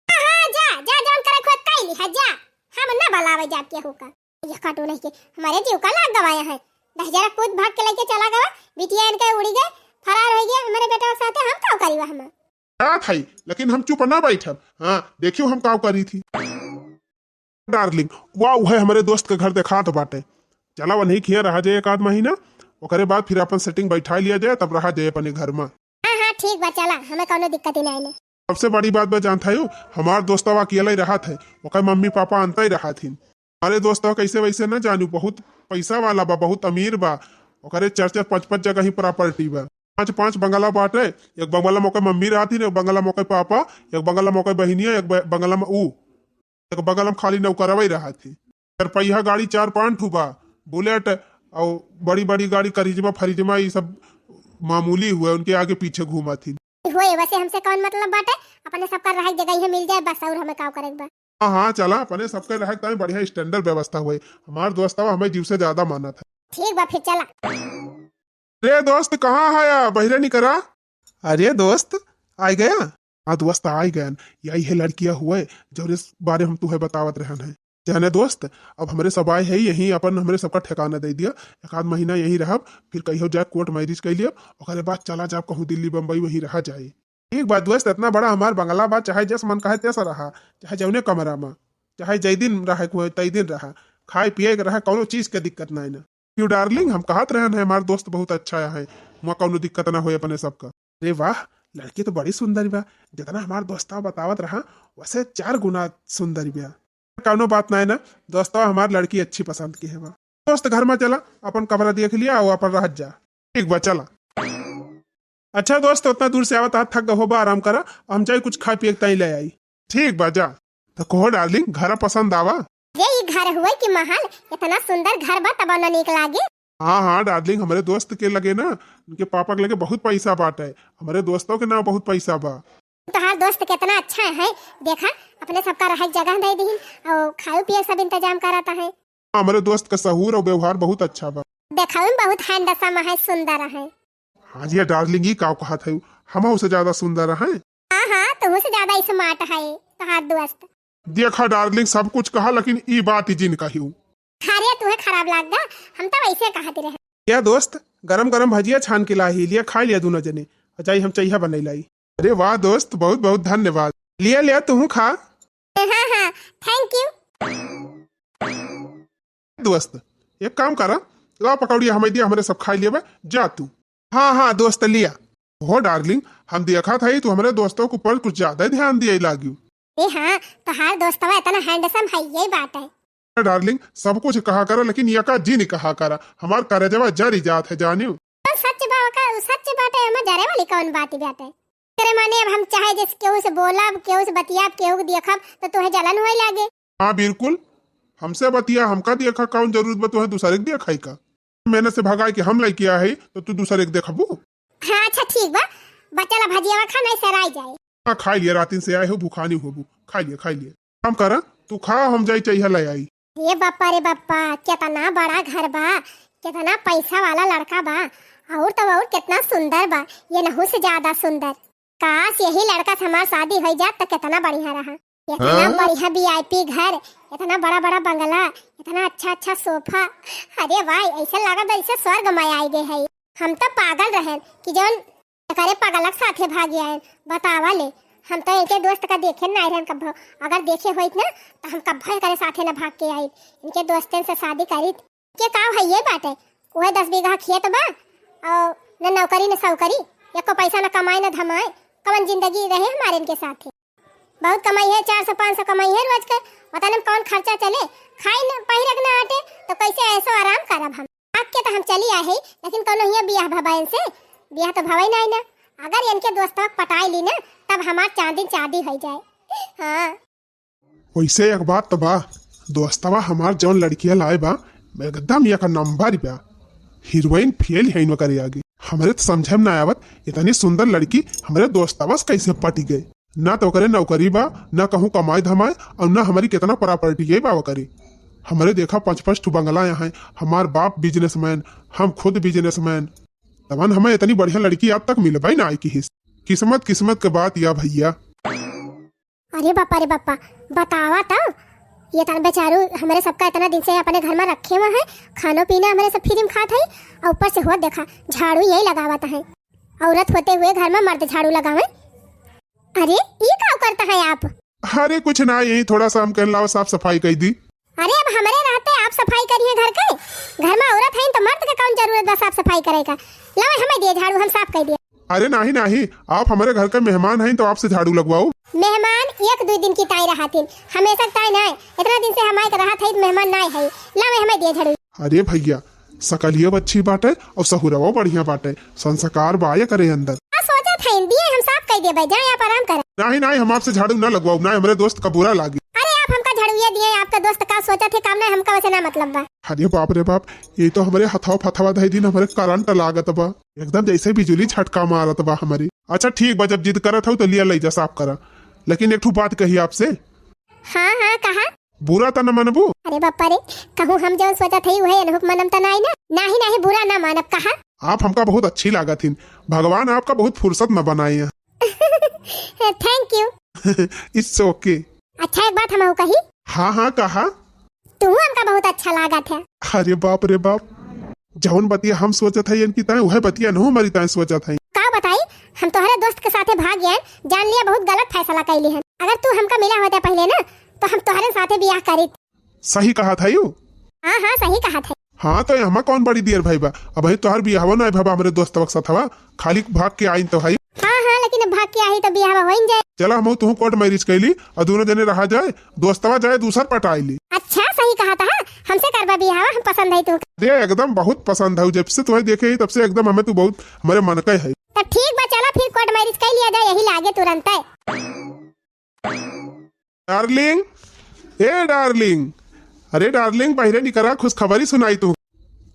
[SPEAKER 1] हां जा जा जान करे खुद कैली है जा हम ना बुलावे जाब के होगा ये काटो नहीं के हमारे जीव का लाग गवाया है दहजरा खुद भाग के लेके चला गया बिटिया इनके उड़ी गए फरार हो गया हमारे बेटा के साथ हम का करीवा हम
[SPEAKER 2] क्या था लेकिन हम चुप ना बैठब हां देखियो हम का करी थी डार्लिंग वाह है हमारे दोस्त के घर देखा तो बाटे चला वही खिया रहा जाए एक आध महीना ओकरे बाद फिर अपन सेटिंग बैठा लिया जाए तब रहा जाए अपने घर में
[SPEAKER 1] हां ठीक बा चला हमें कोनो दिक्कत ही नहीं है
[SPEAKER 2] सबसे बड़ी बात मैं जानता हूँ हमार दोस्तवा अकेला ही रहा था ओकर मम्मी पापा अंतर ही रहा थी हमारे दोस्तवा कैसे वैसे ना जानू बहुत पैसा वाला बा बहुत अमीर बा ओकरे 4-5 जगह ही प्रॉपर्टी बा 5 बंगला बाटे एक बंगला मौके मम्मी रहती एक बंगला मौके पापा एक बंगला मौके बहनिया एक बंगला में एक बंगला में खाली नौकरवा ही रहा थी पहिया गाड़ी 4-5 ठू बा बुलेट और बड़ी बड़ी गाड़ी करिजमा फरिजमा ये सब मामूली हुए उनके आगे पीछे घूमा थी
[SPEAKER 1] होए वैसे हमसे कौन मतलब बाटे अपने सबका रह जगह ही मिल जाए बस और हमें का करेक बा
[SPEAKER 2] हाँ चला अपने सबके रह तय बढ़िया स्टैंडर्ड व्यवस्था हुई हमार दोस्तवा हमें जीव से ज्यादा माना था
[SPEAKER 1] ठीक बा फिर चला
[SPEAKER 2] रे दोस्त कहाँ है बहरे नहीं करा अरे दोस्त आ गया हाँ दोस्त आ गया यही है लड़कियां हुए जो इस बारे हम तुम्हें बतावत रहन है जाने दोस्त अब हमारे सब आए है यही अपन हमारे सबका ठिकाना दे दिया एक आध महीना यही रहा फिर कहीं जाए कोर्ट मैरिज कर लिया और बाद चला जाए कहूँ दिल्ली बम्बई वही रहा जाए एक बात दोस्त इतना बड़ा हमार बंगला बा चाहे जैस मन कहे तैसा रहा चाहे जौने कमरा में चाहे जय दिन रहा तई दिन रहा खाए पिए के रहा कोनो चीज के दिक्कत ना ना क्यों डार्लिंग हम कहत रहन है हमारे दोस्त बहुत अच्छा है वहाँ कोनो दिक्कत ना हो अपने सबका अरे वाह लड़की तो बड़ी सुंदर बा जितना हमारे दोस्ता बतावत रहा वैसे 4 गुना सुंदर बा कौनो बात ना है ना दोस्तों हमारी लड़की अच्छी पसंद की है वहाँ दोस्त घर में चला अपन कमरा देख लिया और अपन रह जा ठीक बा चला अच्छा दोस्त उतना दूर से आवत थक हो बा आराम करा हम जाए कुछ खा पिए तई ले आई ठीक बा जा तो कहो डार्लिंग घर पसंद आवा
[SPEAKER 1] ये घर हुए कि महल इतना सुंदर घर बा तब न निक लागे
[SPEAKER 2] हाँ डार्लिंग हमारे दोस्त के लगे ना उनके पापा के लगे बहुत पैसा बाटे हमारे दोस्तों के नाम बहुत पैसा बा
[SPEAKER 1] तुम्हारा दोस्त कितना अच्छा है देखा अपने सबका रह जगह दे दी और खाए पिए सब इंतजाम कराता है
[SPEAKER 2] हमारे दोस्त का सहूर और व्यवहार बहुत अच्छा बा
[SPEAKER 1] देखा में बहुत हैंडसम है सुंदर है
[SPEAKER 2] हाँ जी डार्लिंग ही का कहा था हम उससे ज्यादा सुंदर है
[SPEAKER 1] हाँ तुमसे ज्यादा स्मार्ट है तोहार दोस्त।
[SPEAKER 2] देखा डार्लिंग सब कुछ कहा लेकिन ई बात ही जिन कही
[SPEAKER 1] अरे तुम्हें खराब लग गा, हम तो वैसे कहते रहे।
[SPEAKER 2] क्या दोस्त गरम गरम भजिया छान के लाई लिया खा लिया दोनों जने जाई हम चाहिए बन लाई। अरे वाह दोस्त बहुत बहुत धन्यवाद। लिया लिया तू खा।
[SPEAKER 1] हाँ हाँ थैंक यू।
[SPEAKER 2] दोस्त एक काम करा ला पकौड़िया हमें दिया हमारे सब खा लिए जा तू। हाँ हाँ दोस्त लिया। हो डार्लिंग हम देखा था तू हमारे दोस्तों के ऊपर कुछ ज्यादा ध्यान दिया लागी।
[SPEAKER 1] हाँ तोहार दोस्तवा इतना हैंडसम है, यही बात है।
[SPEAKER 2] डार्लिंग सब कुछ कहा करा लेकिन ये का जी नहीं कहा करा हमार करजवा जरी जात है जानियो।
[SPEAKER 1] तो सच बात है, हमें जरे वाली कौन बात बात है। तेरे माने अब हम चाहे जिस केहू से बोलब केहू से बतियाब केहू के देखब तो तुम्हें जलन होए लागे।
[SPEAKER 2] हाँ बिल्कुल हमसे बतिया हमका देखा कौन जरूरत बा तुम्हें दूसरे के देखा का। मैंने से भगाई कि हम लाई किया है तो तू दूसरे के देखबू।
[SPEAKER 1] हाँ अच्छा ठीक बा, बच्चा भजिया खाना सराय जाए।
[SPEAKER 2] हाँ खा लिया रातिन से आए हो भूखानी होबू खा लिया काम करा तू खा हम जाई चाहिए लाई आई।
[SPEAKER 1] ये बाप्पा रे बाप्पा कितना बड़ा घर बा, कितना पैसा वाला लड़का बा, और तो और कितना सुंदर बा, ये नहू से ज्यादा सुंदर। काश यही लड़का से हमारी शादी हो जात तो कितना बढ़िया रहा। इतना बढ़िया वीआईपी घर, इतना बड़ा बड़ा बंगला, इतना अच्छा सोफा। अरे भाई ऐसा लगा जैसे स्वर्ग में आई गए है। हम तो पागल रहे कि जौन करे पागलक साथे भाग आए। बतावा ले हम तो इनके दोस्त का देखे ना रहन कब, अगर देखे होइत ना तो हम कब करे साथे ना भाग के आई। इनके दोस्तन से शादी करी के काम है ये बात है। वह 10 बीघा खेत बा और न नौकरी न सौकरी, एको पैसा न कमाए न धमाए, कौन जिंदगी रहे हमारे इनके साथ। बहुत कमाई है 400-500 कमाई है रोज का, पता नहीं कौन खर्चा चले। खाई न पहिरक न आटे तो कैसे ऐसो आराम करब हम। आग के तो हम चली आए है लेकिन कौन हिया बियाह भबाइन से बियाह तो भवाई नहीं ना। अगर इनके दोस्तों पटाई ली ना तब हमार चांदी हो जाए। हाँ
[SPEAKER 2] वैसे एक बात तो बा दोस्तवा हमार जौन लड़कियां लाए बा एकदम ये का नंबर बा, हीरोइन फेल है इन करे आगे। हमारे तो समझे में ना आवत इतनी सुंदर लड़की हमारे दोस्तवा से कैसे पटी गए। ना तो करे नौकरी बा ना कहूँ कमाए धमाए और ना हमारी कितना प्रॉपर्टी है बा करे। हमारे देखा 5-5 बंगला यहाँ है, हमार बाप बिजनेसमैन हम खुद बिजनेसमैन, तबन हमें इतनी बढ़िया लड़की आज तक मिल भाई ना आई की हिस्स। किस्मत के बात या भैया।
[SPEAKER 1] अरे बापा रे बापा बतावा तो ये तो बेचारू हमारे सबका इतना दिन से अपने घर में रखे हुए हैं, खानो पीना हमारे सब फ्री में खाते हैं और ऊपर से हो देखा झाड़ू यही लगावाता है। औरत होते हुए घर में मर्द झाड़ू लगावे। अरे ये क्या करता है आप?
[SPEAKER 2] अरे कुछ ना यही थोड़ा सा हम कहलाओ साफ सफाई कर दी।
[SPEAKER 1] अरे अब हमारे रहते आप सफाई करिए घर के, घर में औरत है तो मर्द के कौन जरूरत बा साफ सफाई करेगा। लो हमें दिए झाड़ू हम साफ कर दिए।
[SPEAKER 2] अरे नहीं आप हमारे घर के मेहमान हैं तो आपसे झाड़ू लगवाओ।
[SPEAKER 1] मेहमान 1-2 दिन की ताई रहा थी, हमेशा ताई ना इतना दिन से हमारे रहा था मेहमान ना है। लो हमें दिए झाड़ू।
[SPEAKER 2] अरे भैया सकलियो अच्छी बात है और सहुरवा बढ़िया बात है, संस्कार बाय करे अंदर।
[SPEAKER 1] सोचा था दिए हम साफ कर दिए भाई, जाए आप आराम करें।
[SPEAKER 2] नहीं हम आपसे झाड़ू ना लगवाओ ना हमारे दोस्त का बुरा लागे।
[SPEAKER 1] अरे आप हमका झाड़ू ये दिए, आपका दोस्त का सोचा थे काम ना हमका वैसे ना मतलब बा।
[SPEAKER 2] अरे बाप रे बाप ये तो हमारे हथाव फथावा दही दिन हमारे करंट लागत बा, एकदम जैसे बिजली छटका मारत बा हमारी। अच्छा ठीक बा जब जिद करत हो तो लिया ले जा साफ करा, लेकिन एक बात कही आपसे।
[SPEAKER 1] हाँ कहा?
[SPEAKER 2] बुरा तो न मनबू?
[SPEAKER 1] अरे बापा रे कहूँ हम जो सोचा थी वही अनहुक मनम तो नहीं ना। नहीं बुरा ना मानब। कहा
[SPEAKER 2] आप हमका बहुत अच्छी लागत थी, भगवान आपका बहुत फुर्सत में बनाई है।
[SPEAKER 1] Thank you.
[SPEAKER 2] It's okay.
[SPEAKER 1] अच्छा एक बात हम कही।
[SPEAKER 2] हाँ कहा?
[SPEAKER 1] तू हमका बहुत अच्छा लागा था।
[SPEAKER 2] अरे बाप रे बाप जौन बतिया हम सोचा था इनकी ताए वह बतिया न हमारी ताए सोचा था।
[SPEAKER 1] का बताई हम तुम्हारे दोस्त के साथे भाग गए, जान लिया बहुत गलत फैसला कैली है। अगर तू हमका मिला होता पहले ना तो हम तुम्हारे साथे ब्याह करी।
[SPEAKER 2] सही कहा था यू?
[SPEAKER 1] हाँ सही कहा था।
[SPEAKER 2] हाँ तो हम कौन बड़ी देर भाई बा अब तुहार बियाह ना भाई हमारे दोस्त वक्त साथ हवा खाली भाग के आई तो भाई।
[SPEAKER 1] हाँ लेकिन भाग के आई तो बियाह हो जाए।
[SPEAKER 2] चला हम तू कोर्ट मैरिज कैली और दोनों जने रहा जाए, दोस्तवा जाए दूसर पटाईली।
[SPEAKER 1] अच्छा सही कहा था, हमसे करवा बियाह, हम पसंद है तू।
[SPEAKER 2] अरे एकदम बहुत पसंद है, जब से तुम्हें देखे तब से एकदम हमें तू बहुत हमारे मन का है।
[SPEAKER 1] तब ठीक बा चला फिर कोर्ट मैरिज कर लिया जाए, यही लागे तुरंत है।
[SPEAKER 2] डार्लिंग ए डार्लिंग, अरे डार्लिंग पहले निकरा खुश खबरी सुनाई तू।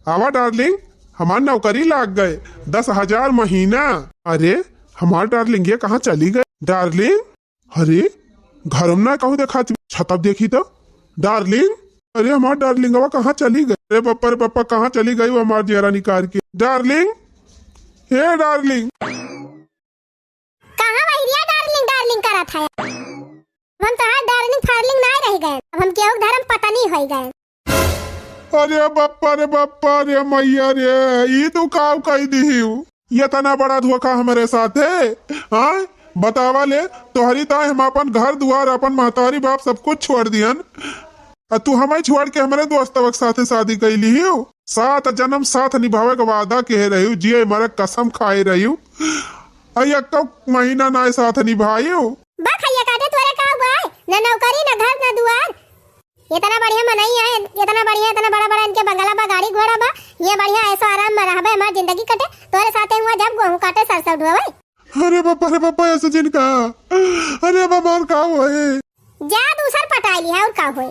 [SPEAKER 2] आवा डार्लिंग हमार नौकरी लाग गए 10,000 महीना। अरे हमार डार्लिंग ये कहाँ चली गए डार्लिंग? अरे घर में ना कहूँ देखा छतब देखी तो डार्लिंग। अरे हमार डार्लिंग कहाँ चली गई? अरे पप्पा कहाँ चली गई वो हमार चेहरा निकाल के। डार्लिंग हे डार्लिंग
[SPEAKER 1] कहाँ वही डार्लिंग करा था। हम तो हम केहू के धर्म पत्नी हो गए।
[SPEAKER 2] अरे बप्पा रे मैया रे, ये तो काम कही दी। ये तना बड़ा धोखा हमारे साथ है। हाँ बतावा ले, तोहरी ताए हम अपन घर दुआर अपन महतारी बाप सब कुछ छोड़ दियन, और तू हमें छोड़ के हमारे दोस्तव के साथ शादी कैली हो। 7 जन्म साथ निभावे के वादा कह रही हूँ, जिये मरे कसम खाए रही हूँ, एक महीना ना साथ निभाई हो।
[SPEAKER 1] भैया काटे तोरे का हुआ है? न नौकरी न घर न दुआर। इतना बढ़िया मनई है, इतना बढ़िया, इतना बड़ा बड़ा इनके बंगला बा, गाड़ी घोड़ा बा, ये बढ़िया ऐसा आराम में रहबे, हमारी जिंदगी कटे। तोरे साथे हुआ जब गेहूं काटे सरसों ढोवे।
[SPEAKER 2] अरे पापा ऐसे जिनका, अरे बाबा और का हुआ है?
[SPEAKER 1] जा दूसर पटाई लिया और का हुए।